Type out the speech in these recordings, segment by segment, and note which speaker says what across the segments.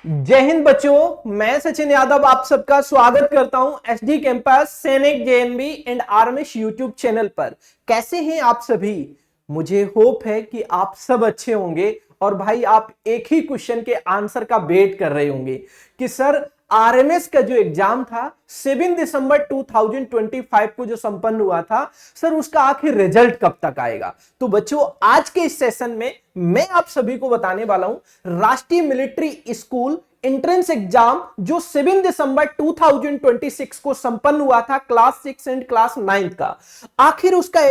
Speaker 1: जय हिंद बच्चों, मैं सचिन यादव आप सबका स्वागत करता हूं एसडी कैंपस सैनिक जेएनबी एंड आर्मिश यूट्यूब चैनल पर। कैसे हैं आप सभी? मुझे होप है कि आप सब अच्छे होंगे और भाई आप एक ही क्वेश्चन के आंसर का वेट कर रहे होंगे कि सर आरएमएस का जो एग्जाम था 7 दिसंबर 2025 को जो संपन्न हुआ था, सर उसका आखिर रिजल्ट कब तक आएगा। तो बच्चों आज के इस सेशन में मैं आप सभी को बताने वाला हूं राष्ट्रीय मिलिट्री स्कूल एंट्रेंस एग्जाम जो 7 दिसंबर 2026 को संपन्न हुआ था क्लास 6 एंड क्लास 9 का, आखिर उसका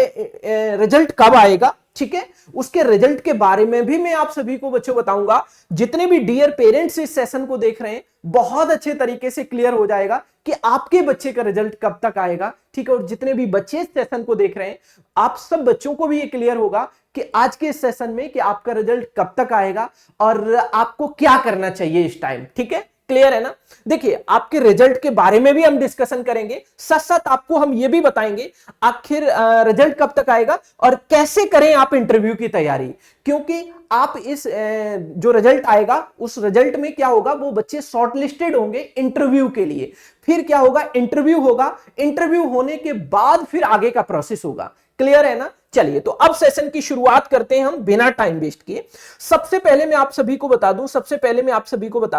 Speaker 1: रिजल्ट कब आएगा। ठीक है, उसके रिजल्ट के बारे में भी मैं आप सभी को बच्चों बताऊंगा। जितने भी डियर पेरेंट्स इस सेशन को देख रहे हैं, बहुत अच्छे तरीके से क्लियर हो जाएगा कि आपके बच्चे का रिजल्ट कब तक आएगा। ठीक है, और जितने भी बच्चे इस सेशन को देख रहे हैं, आप सब बच्चों को भी ये क्लियर होगा कि आज के इस सेशन में कि आपका रिजल्ट कब तक आएगा और आपको क्या करना चाहिए इस टाइम। ठीक है, क्लियर है ना? देखिए, आपके रिजल्ट के बारे में भी हम डिस्कशन करेंगे, साथ साथ आपको हम ये भी बताएंगे आखिर रिजल्ट कब तक आएगा और कैसे करें आप इंटरव्यू की तैयारी। क्योंकि आप इस जो रिजल्ट आएगा उस रिजल्ट में क्या होगा, वो बच्चे शॉर्टलिस्टेड होंगे इंटरव्यू के लिए। फिर क्या होगा, इंटरव्यू होगा, इंटरव्यू होने के बाद फिर आगे का प्रोसेस होगा। क्लियर है ना? चलिए, तो अब सेशन की शुरुआत करते हैं हम बिना टाइम वेस्ट किए। सबसे पहले मैं आप सभी को बता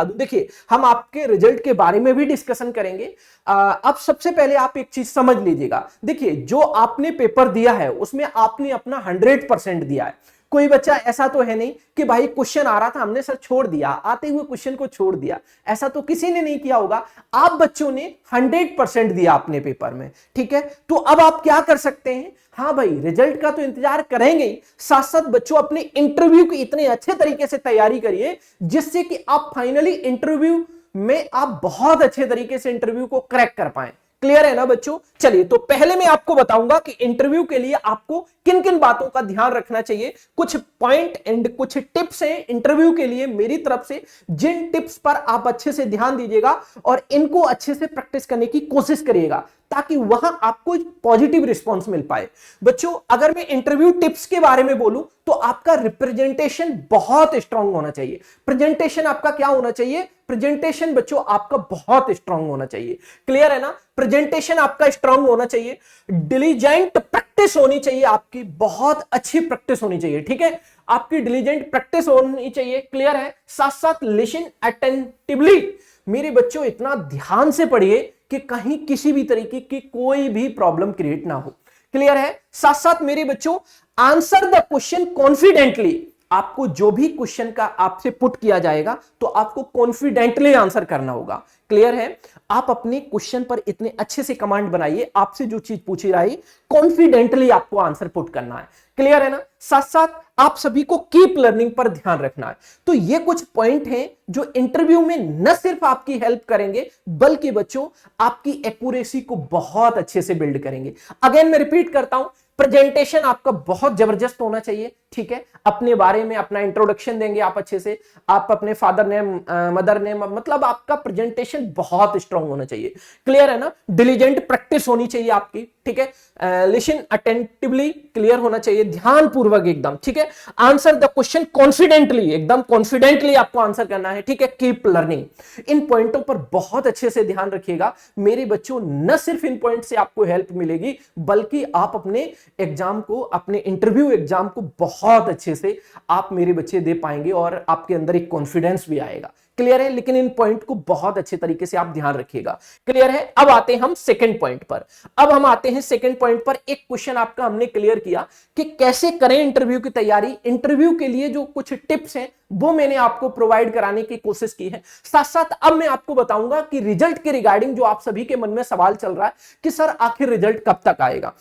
Speaker 1: दूं, देखिए हम आपके रिजल्ट के बारे में भी डिस्कशन करेंगे। अब सबसे पहले आप एक चीज समझ लीजिएगा। देखिए, जो आपने पेपर दिया है उसमें आपने अपना 100% दिया है। कोई बच्चा ऐसा तो है नहीं कि भाई क्वेश्चन आ रहा था हमने सर छोड़ दिया, आते हुए क्वेश्चन को छोड़ दिया, ऐसा तो किसी ने नहीं किया होगा। आप बच्चों ने 100% दिया अपने पेपर में। ठीक है, तो अब आप क्या कर सकते हैं, हाँ भाई रिजल्ट का तो इंतजार करेंगे ही, साथ साथ बच्चों अपने इंटरव्यू की इतने अच्छे तरीके से तैयारी करिए जिससे कि आप फाइनली इंटरव्यू में आप बहुत अच्छे तरीके से इंटरव्यू को क्रैक कर पाए। क्लियर है ना बच्चों? चलिए, तो पहले मैं आपको बताऊंगा कि इंटरव्यू के लिए आपको किन किन बातों का ध्यान रखना चाहिए। कुछ पॉइंट एंड कुछ टिप्स हैं इंटरव्यू के लिए मेरी तरफ से, जिन टिप्स पर आप अच्छे से ध्यान दीजिएगा और इनको अच्छे से प्रैक्टिस करने की कोशिश करिएगा ताकि वहां आपको पॉजिटिव रिस्पॉन्स मिल पाए। बच्चों, अगर मैं इंटरव्यू टिप्स के बारे में बोलूं तो आपका रिप्रेजेंटेशन बहुत स्ट्रांग होना चाहिए। प्रेजेंटेशन आपका क्या होना चाहिए? प्रेजेंटेशन बच्चों आपका बहुत स्ट्रांग होना चाहिए। क्लियर है ना? प्रेजेंटेशन आपका स्ट्रांग होना चाहिए, डिलीजेंट प्रैक्टिस होनी चाहिए, आपकी बहुत अच्छी प्रैक्टिस होनी चाहिए। ठीक है, आपकी डिलीजेंट प्रैक्टिस होनी चाहिए। क्लियर है? साथ साथ लिसन अटेंटिवली। मेरे बच्चों इतना ध्यान से पढ़िए कि कहीं किसी भी तरीके की कोई भी प्रॉब्लम क्रिएट ना हो। क्लियर है? साथ साथ मेरे बच्चों आंसर द क्वेश्चन कॉन्फिडेंटली। आपको जो भी क्वेश्चन का आपसे पुट किया जाएगा तो आपको कॉन्फिडेंटली आंसर करना होगा। क्लियर है? आप अपने क्वेश्चन पर इतने अच्छे से कमांड बनाइए, आपसे जो चीज पूछी रही कॉन्फिडेंटली आपको आंसर पुट करना है। क्लियर है ना? साथ साथ आप सभी को कीप लर्निंग पर ध्यान रखना है। तो ये कुछ पॉइंट हैं जो इंटरव्यू में न सिर्फ आपकी हेल्प करेंगे बल्कि बच्चों आपकी एक्यूरेसी को बहुत अच्छे से बिल्ड करेंगे। अगेन मैं रिपीट करता हूं, प्रेजेंटेशन आपका बहुत जबरदस्त होना चाहिए। ठीक है, अपने बारे में अपना इंट्रोडक्शन देंगे आप अच्छे से, आप अपने फादर नेम मदर नेम, मतलब आपका प्रेजेंटेशन बहुत स्ट्रांग होना चाहिए। क्लियर है ना? डिलीजेंट प्रैक्टिस होनी चाहिए आपकी। ठीक है, लिसन अटेंटिवली, क्लियर होना चाहिए, ध्यान पूर्वक एकदम। ठीक है, आंसर द क्वेश्चन कॉन्फिडेंटली, एकदम कॉन्फिडेंटली आपको आंसर करना है। ठीक है, कीप लर्निंग। इन पॉइंटों पर बहुत अच्छे से ध्यान रखिएगा मेरे बच्चों। न सिर्फ इन पॉइंट से आपको हेल्प मिलेगी बल्कि आप अपने एग्जाम को, अपने इंटरव्यू एग्जाम को बहुत अच्छे से आप मेरे बच्चे दे पाएंगे और आपके अंदर एक कॉन्फिडेंस भी आएगा। क्लियर है? लेकिन इन पॉइंट को बहुत अच्छे तरीके से आप ध्यान रखिएगा। क्लियर है? अब आते हैं हम सेकंड पॉइंट पर। एक क्वेश्चन आपका हमने क्लियर किया कि कैसे करें इंटरव्यू की तैयारी। इंटरव्यू के लिए जो कुछ टिप्स हैं वो मैंने आपको प्रोवाइड कराने की कोशिश की है। साथ साथ अब मैं आपको बताऊंगा कि रिजल्ट के रिगार्डिंग जो आप सभी के मन में सवाल चल रहा है कि सर आखिर रिजल्ट कब तक आएगा।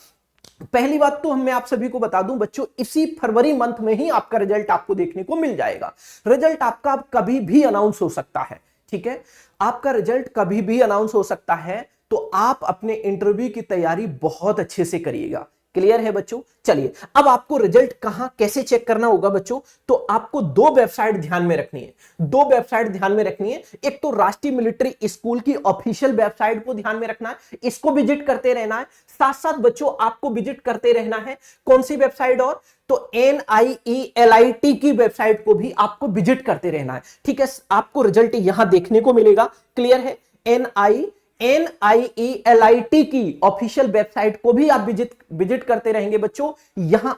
Speaker 1: पहली बात तो मैं आप सभी को बता दूं बच्चों, इसी फरवरी मंथ में ही आपका रिजल्ट आपको देखने को मिल जाएगा। रिजल्ट आपका कभी भी अनाउंस हो सकता है। ठीक है, आपका रिजल्ट कभी भी अनाउंस हो सकता है, तो आप अपने इंटरव्यू की तैयारी बहुत अच्छे से करिएगा। क्लियर है बच्चों? चलिए, अब आपको रिजल्ट कहां कैसे चेक करना होगा बच्चों, तो आपको दो वेबसाइट ध्यान में रखनी है। दो वेबसाइट ध्यान में रखनी है। एक तो राष्ट्रीय मिलिट्री स्कूल की ऑफिशियल वेबसाइट को ध्यान में रखना है, इसको विजिट करते रहना है। साथ साथ बच्चों आपको विजिट करते रहना है कौन सी वेबसाइट, और तो NIELIT की वेबसाइट को भी आपको विजिट करते रहना है। ठीक है, आपको रिजल्ट यहां देखने को मिलेगा। क्लियर है? NIELIT की ऑफिशियल वेबसाइट को भी आप विजिट करते रहेंगे बच्चों, यहां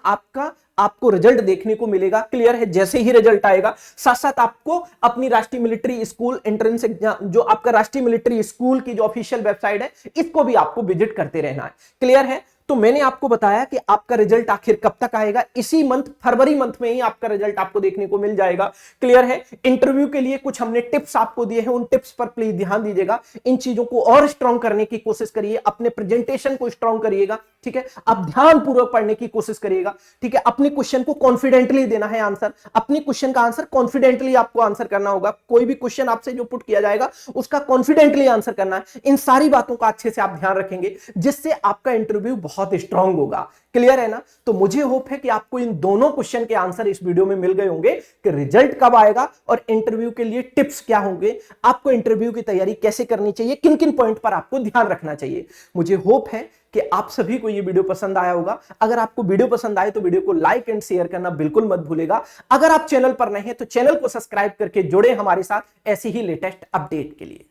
Speaker 1: आपको रिजल्ट देखने को मिलेगा। क्लियर है? जैसे ही रिजल्ट आएगा, साथ साथ आपको अपनी राष्ट्रीय मिलिट्री स्कूल एंट्रेंस एग्जाम, जो आपका राष्ट्रीय मिलिट्री स्कूल की जो ऑफिशियल वेबसाइट है, इसको भी आपको विजिट करते रहना है। क्लियर है? तो मैंने आपको बताया कि आपका रिजल्ट आखिर कब तक आएगा। इसी मंथ, फरवरी मंथ में ही आपका रिजल्ट आपको देखने को मिल जाएगा। क्लियर है? इंटरव्यू के लिए कुछ हमने टिप्स आपको दिए हैं, उन टिप्स पर प्लीज ध्यान दीजिएगा। इन चीजों को और स्ट्रांग करने की कोशिश करिए, अपने प्रेजेंटेशन को स्ट्रांग करिएगा। ठीक है, आप ध्यानपूर्वक पढ़ने की कोशिश करिएगा। ठीक है, अपने क्वेश्चन को कॉन्फिडेंटली देना है आंसर, अपने क्वेश्चन का आंसर कॉन्फिडेंटली आपको आंसर करना होगा। कोई भी क्वेश्चन आपसे जो पुट किया जाएगा उसका कॉन्फिडेंटली आंसर करना है। इन सारी बातों का अच्छे से आप ध्यान रखेंगे, जिससे आपका इंटरव्यू बहुत स्ट्रांग होगा। क्लियर है ना? तो मुझे होप है कि आपको इन दोनों क्वेश्चन के आंसर इस वीडियो में मिल गए होंगे कि रिजल्ट कब आएगा और इंटरव्यू के लिए टिप्स क्या होंगे, आपको इंटरव्यू की तैयारी कैसे करनी चाहिए, किन किन पॉइंट पर आपको ध्यान रखना चाहिए। मुझे होप है कि आप सभी को ये वीडियो पसंद आया होगा। अगर आपको वीडियो पसंद आए तो वीडियो को लाइक एंड शेयर करना बिल्कुल मत भूलेगा। अगर आप चैनल पर नए हैं तो चैनल को सब्सक्राइब करके जुड़े हमारे साथ ऐसी ही लेटेस्ट अपडेट के लिए।